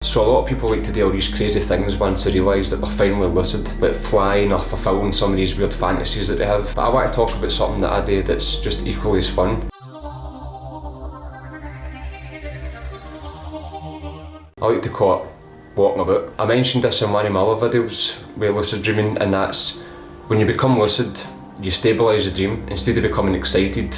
So a lot of people like to do all these crazy things once they realise that they're finally lucid, like flying or fulfilling some of these weird fantasies that they have. But I want to talk about something that I do that's just equally as fun. I like to call it walking about. I mentioned this in one of my other videos with lucid dreaming, and that's when you become lucid, you stabilise the dream instead of becoming excited,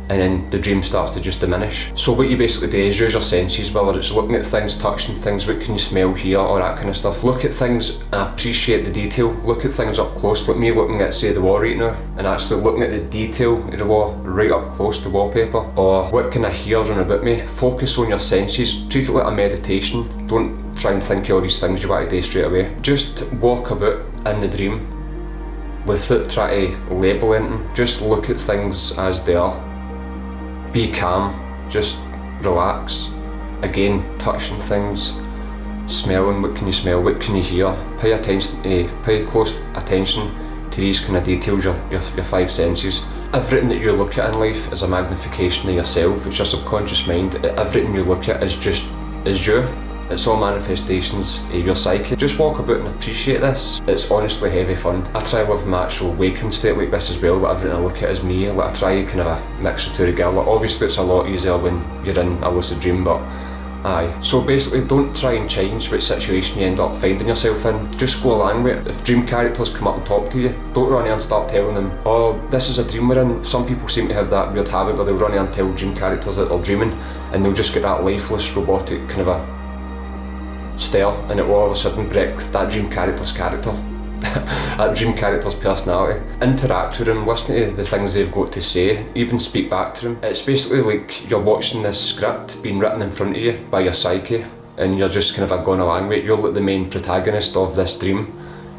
and then the dream starts to just diminish. So what you basically do is use your senses, whether it's looking at things, touching things, what can you smell, hear, all that kind of stuff. Look at things and appreciate the detail. Look at things up close, like me looking at, say, the wall right now, and actually looking at the detail of the wall right up close to the wallpaper. Or what can I hear around about me? Focus on your senses, treat it like a meditation. Don't try and think of all these things you want to do straight away. Just walk about in the dream without trying to label anything. Just look at things as they are. Be calm, just relax. Again, touching things, smelling, what can you smell, what can you hear. Pay close attention to these kind of details, your five senses. Everything that you look at in life is a magnification of yourself. It's your subconscious mind. Everything you look at is you. It's all manifestations of your psyche. Just walk about and appreciate this. It's honestly heavy fun. I try to live my actual waking state like this as well, like everything I look at is me. Like I try kind of a mix of two together. Like obviously it's a lot easier when you're in a lucid dream, but aye. So basically don't try and change what situation you end up finding yourself in. Just go along with it. If dream characters come up and talk to you, don't run in and start telling them, oh, this is a dream we're in. Some people seem to have that weird habit where they'll run in and tell dream characters that they're dreaming, and they'll just get that lifeless, robotic kind of a stare, and it will all of a sudden break that dream character's character, that dream character's personality. Interact with them, listen to the things they've got to say, even speak back to them. It's basically like you're watching this script being written in front of you by your psyche, and you're just kind of going along with it. You're like the main protagonist of this dream,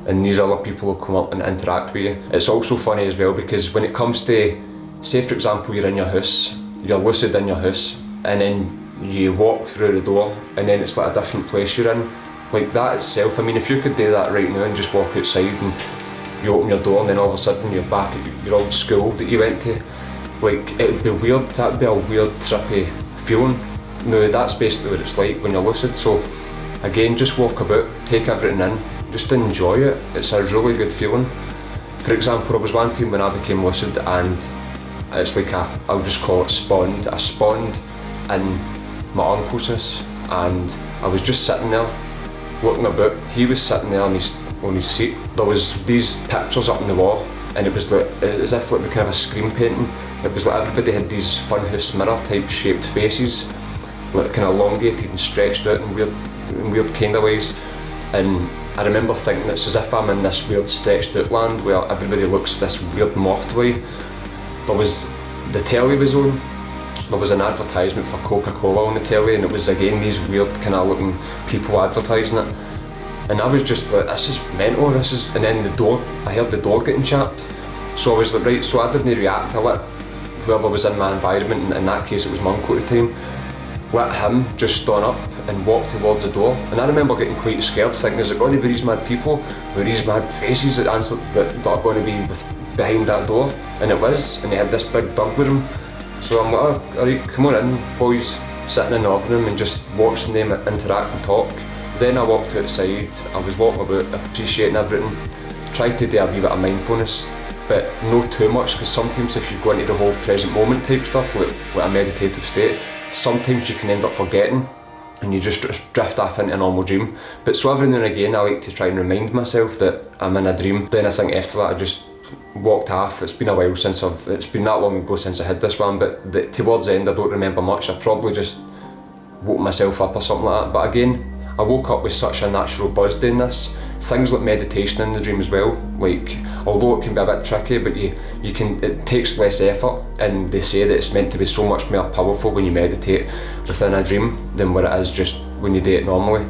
and these other people will come up and interact with you. It's also funny as well because when it comes to, say for example you're in your house, you're lucid in your house, and then you walk through the door and then it's like a different place you're in. Like that itself, I mean, if you could do that right now and just walk outside and you open your door and then all of a sudden you're back at your old school that you went to, like it would be weird. That would be a weird trippy feeling. No, that's basically what it's like when you're lucid. So again, just walk about, take everything in, just enjoy it. It's a really good feeling. For example, there was one time when I became lucid and it's like I'll just call it spawned. I spawned in my uncle's house, and I was just sitting there looking about. He was sitting there on his seat. There was these pictures up on the wall, and it was like as if like kind of a screen painting. It was like everybody had these funhouse mirror type shaped faces, like kind of elongated and stretched out in weird kind of ways. And I remember thinking it's as if I'm in this weird stretched out land where everybody looks this weird morphed way. There was the telly was on. There was an advertisement for Coca-Cola on the telly, and it was again these weird kind of looking people advertising it. And I was just like, this is mental, and then I heard the door getting chapped. So I was like, right, so I didn't react. I let whoever was in my environment, and in that case it was my uncle at the time, let him just stand up and walk towards the door. And I remember getting quite scared, thinking, is it going to be these mad people with these mad faces that are going to be behind that door? And it was, and he had this big dog with him. So I'm like, oh, alright, come on in, boys, sitting in the living room and just watching them interact and talk. Then I walked outside, I was walking about, appreciating everything, tried to do a wee bit of mindfulness, but no too much, because sometimes if you go into the whole present moment type stuff, like a meditative state, sometimes you can end up forgetting and you just drift off into a normal dream. But so every now and again I like to try and remind myself that I'm in a dream. Then I think after that I just walked off. It's been a while since it's been that long ago since I had this one, but towards the end I don't remember much. I probably just woke myself up or something like that. But again, I woke up with such a natural buzz doing this. Things like meditation in the dream as well, like although it can be a bit tricky, but it takes less effort, and they say that it's meant to be so much more powerful when you meditate within a dream than what it is just when you do it normally.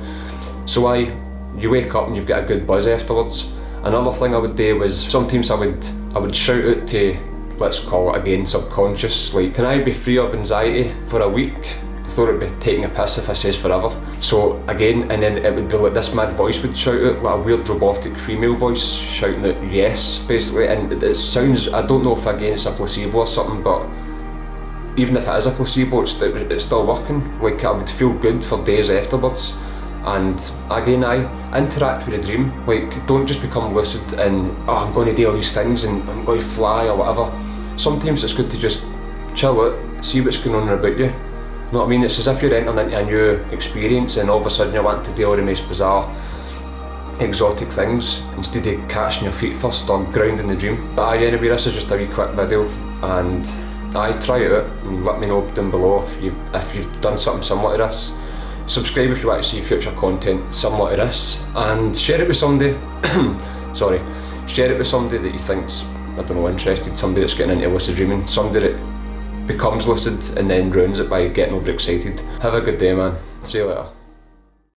So you wake up and you've got a good buzz afterwards. Another thing I would do was sometimes I would shout out to, let's call it again, subconscious, like, can I be free of anxiety for a week? I thought it'd be taking a piss if I says forever. So again, and then it would be like this mad voice would shout out, like a weird robotic female voice shouting out yes, basically. And it sounds, I don't know if again it's a placebo or something, but even if it is a placebo, it's still working. Like I would feel good for days afterwards. And again, I interact with the dream. Like, don't just become lucid and, oh, I'm going to do all these things and I'm going to fly or whatever. Sometimes it's good to just chill out, see what's going on about you. You know what I mean? It's as if you're entering into a new experience and all of a sudden you want to do all the most bizarre, exotic things instead of catching your feet first or grounding the dream. But anyway, this is just a wee quick video, and try it out and let me know down below if you've done something similar to this. Subscribe if you want to see future content similar to this, and share it with somebody. Sorry, share it with somebody that you think's, I don't know, interested, somebody that's getting into lucid dreaming, somebody that becomes lucid and then ruins it by getting overexcited. Have a good day, man. See you later.